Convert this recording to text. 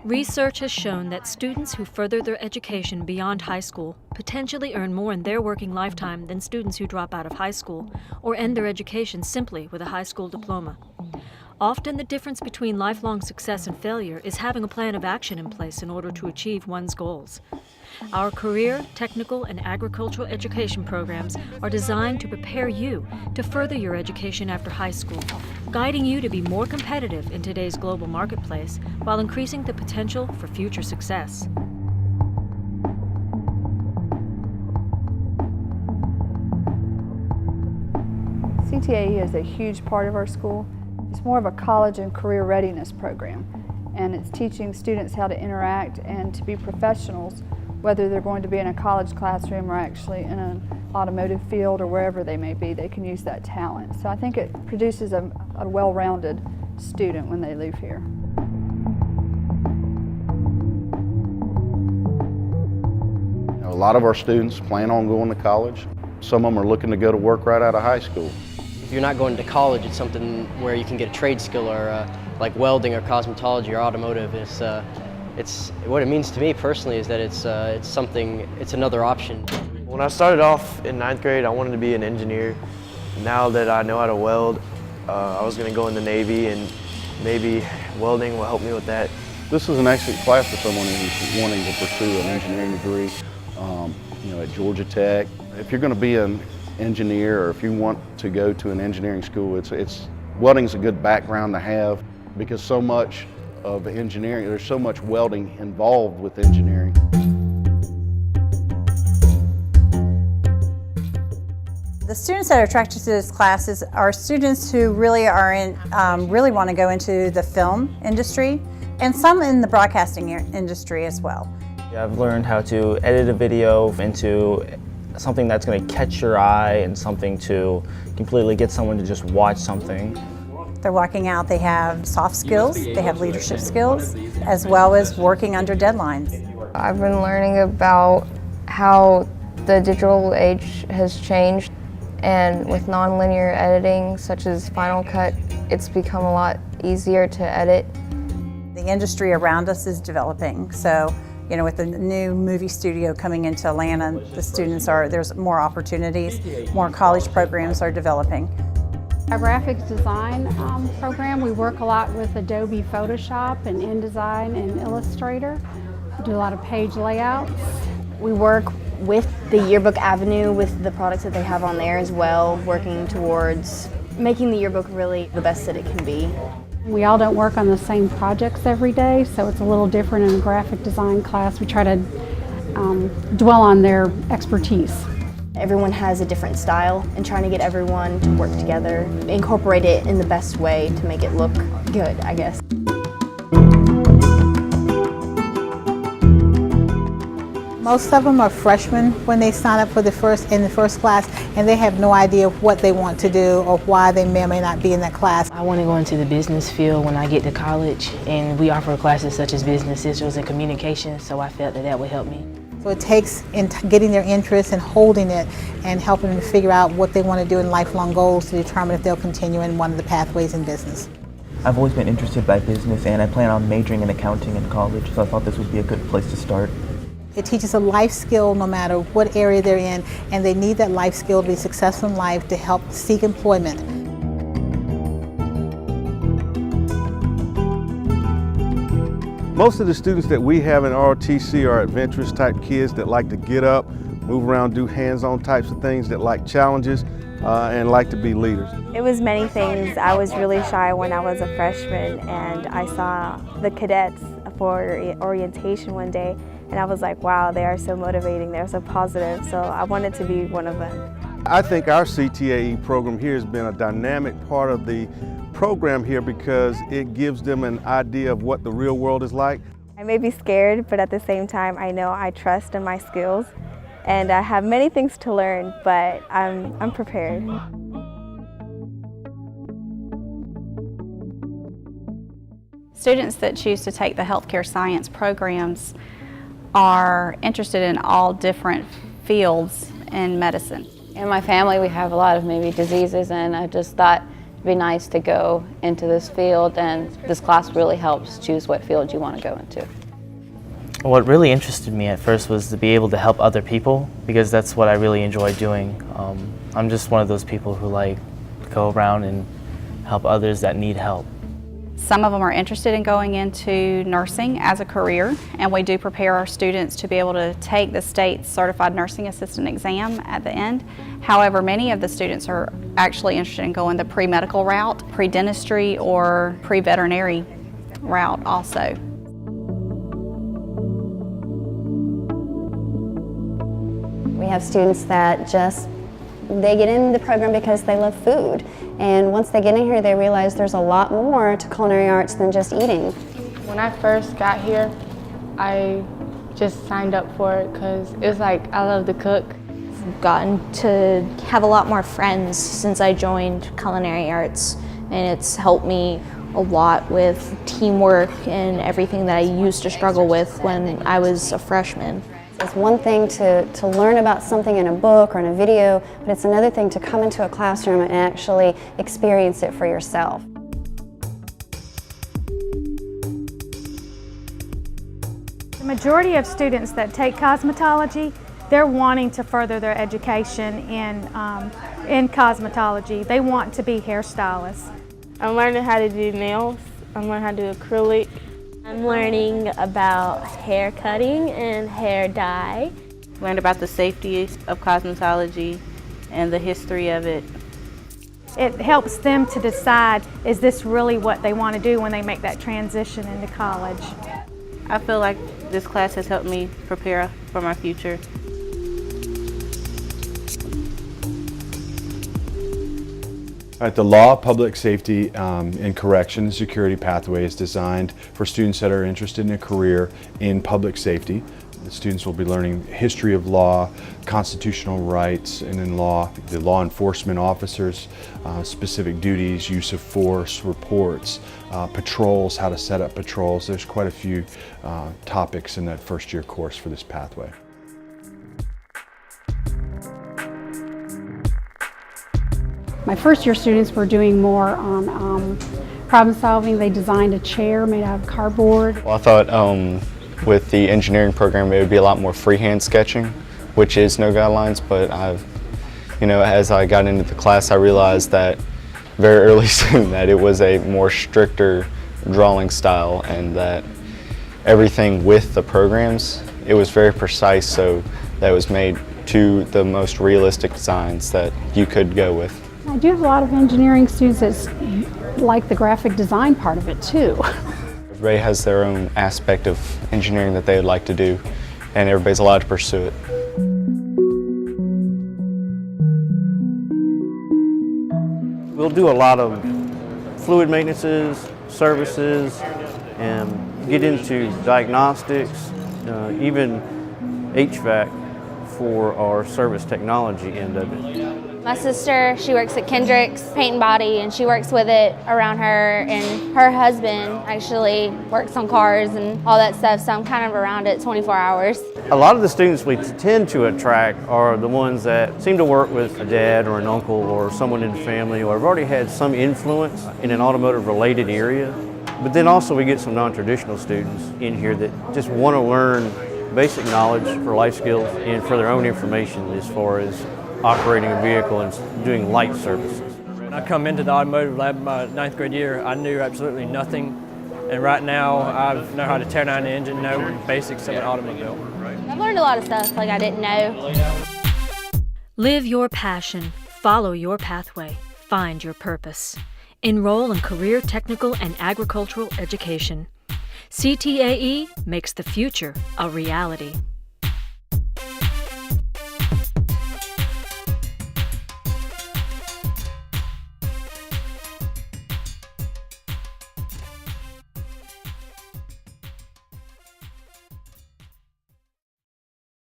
Research has shown that students who further their education beyond high school potentially earn more in their working lifetime than students who drop out of high school or end their education simply with a high school diploma. Often the difference between lifelong success and failure is having a plan of action in place in order to achieve one's goals. Our career, technical, and agricultural education programs are designed to prepare you to further your education after high school, guiding you to be more competitive in today's global marketplace while increasing the potential for future success. CTAE is a huge part of our school. It's more of a college and career readiness program, and it's teaching students how to interact and to be professionals, whether they're going to be in a college classroom or actually in an automotive field or wherever they may be. They can use that talent. So I think it produces a well-rounded student when they leave here. A lot of our students plan on going to college. Some of them are looking to go to work right out of high school. If you're not going to college, it's something where you can get a trade skill, or like welding or cosmetology or automotive. It's what it means to me personally is that it's another option. When I started off in 9th grade, I wanted to be an engineer. Now that I know how to weld, I was going to go in the Navy, and maybe welding will help me with that. This is an excellent class for someone who's wanting to pursue an engineering degree, at Georgia Tech. If you're going to be an engineer, or if you want to go to an engineering school, welding's a good background to have, because so much of engineering, there's so much welding involved with engineering. The students that are attracted to this class are students who really are really want to go into the film industry, and some in the broadcasting industry as well. I've learned how to edit a video into something that's going to catch your eye and something to completely get someone to just watch something. They're walking out, they have soft skills, they have leadership skills, as well as working under deadlines. I've been learning about how the digital age has changed, and with nonlinear editing, such as Final Cut, it's become a lot easier to edit. The industry around us is developing, so with the new movie studio coming into Atlanta, there's more opportunities, more college programs are developing. Our graphics design program, we work a lot with Adobe Photoshop and InDesign and Illustrator. We do a lot of page layouts. We work with the Yearbook Avenue with the products that they have on there as well, working towards making the yearbook really the best that it can be. We all don't work on the same projects every day, so it's a little different in a graphic design class. We try to dwell on their expertise. Everyone has a different style, and trying to get everyone to work together, incorporate it in the best way to make it look good, I guess. Most of them are freshmen when they sign up for in the first class, and they have no idea what they want to do or why they may or may not be in that class. I want to go into the business field when I get to college, and we offer classes such as business skills and communication, so I felt that would help me. So it takes getting their interest and holding it and helping them to figure out what they want to do in lifelong goals to determine if they'll continue in one of the pathways in business. I've always been interested by business, and I plan on majoring in accounting in college, so I thought this would be a good place to start. It teaches a life skill no matter what area they're in, and they need that life skill to be successful in life to help seek employment. Most of the students that we have in ROTC are adventurous type kids that like to get up, move around, do hands-on types of things, that like challenges and like to be leaders. It was many things. I was really shy when I was a freshman, and I saw the cadets for orientation one day, and I was like, wow, they are so motivating, they're so positive, so I wanted to be one of them. I think our CTAE program here has been a dynamic part of the program here because it gives them an idea of what the real world is like. I may be scared, but at the same time, I know I trust in my skills, and I have many things to learn, but I'm prepared. Students that choose to take the healthcare science programs are interested in all different fields in medicine. In my family we have a lot of maybe diseases, and I just thought It'd be nice to go into this field, and this class really helps choose what field you want to go into. What really interested me at first was to be able to help other people, because that's what I really enjoy doing. I'm just one of those people who like to go around and help others that need help. Some of them are interested in going into nursing as a career, and we do prepare our students to be able to take the state's Certified Nursing Assistant exam at the end. However, many of the students are actually interested in going the pre-medical route, pre-dentistry, or pre-veterinary route also. We have students that they get in the program because they love food. And once they get in here, they realize there's a lot more to culinary arts than just eating. When I first got here, I just signed up for it because it was like, I love to cook. I've gotten to have a lot more friends since I joined culinary arts, and it's helped me a lot with teamwork and everything that I used to struggle with when I was a freshman. It's one thing to learn about something in a book or in a video, but it's another thing to come into a classroom and actually experience it for yourself. The majority of students that take cosmetology, they're wanting to further their education in cosmetology. They want to be hairstylists. I'm learning how to do nails. I'm learning how to do acrylic. I'm learning about hair cutting and hair dye. Learned about the safety of cosmetology and the history of it. It helps them to decide, is this really what they want to do when they make that transition into college? I feel like this class has helped me prepare for my future. The Law, Public Safety, and Correction Security pathway is designed for students that are interested in a career in public safety. The students will be learning history of law, constitutional rights, and in law, the law enforcement officers, specific duties, use of force, reports, patrols, how to set up patrols. There's quite a few topics in that first year course for this pathway. My first year students were doing more on problem solving. They designed a chair made out of cardboard. Well, I thought with the engineering program it would be a lot more freehand sketching, which is no guidelines, but as I got into the class I realized that very early soon that it was a more stricter drawing style, and that everything with the programs, it was very precise, so that it was made to the most realistic designs that you could go with. I do have a lot of engineering students that like the graphic design part of it too. Everybody has their own aspect of engineering that they would like to do, and everybody's allowed to pursue it. We'll do a lot of fluid maintenances, services, and get into diagnostics, even HVAC for our service technology end of it. My sister, she works at Kendrick's Paint and Body, and she works with it around her, and her husband actually works on cars and all that stuff, so I'm kind of around it 24 hours. A lot of the students we tend to attract are the ones that seem to work with a dad or an uncle or someone in the family, or have already had some influence in an automotive related area. But then also we get some non-traditional students in here that just want to learn basic knowledge for life skills and for their own information as far as operating a vehicle and doing light services. When I come into the automotive lab my 9th grade year, I knew absolutely nothing. And right now, I know how to tear down an engine, know the basics of an automobile. I've learned a lot of stuff like I didn't know. Live your passion, follow your pathway, find your purpose. Enroll in career technical and agricultural education. CTAE makes the future a reality.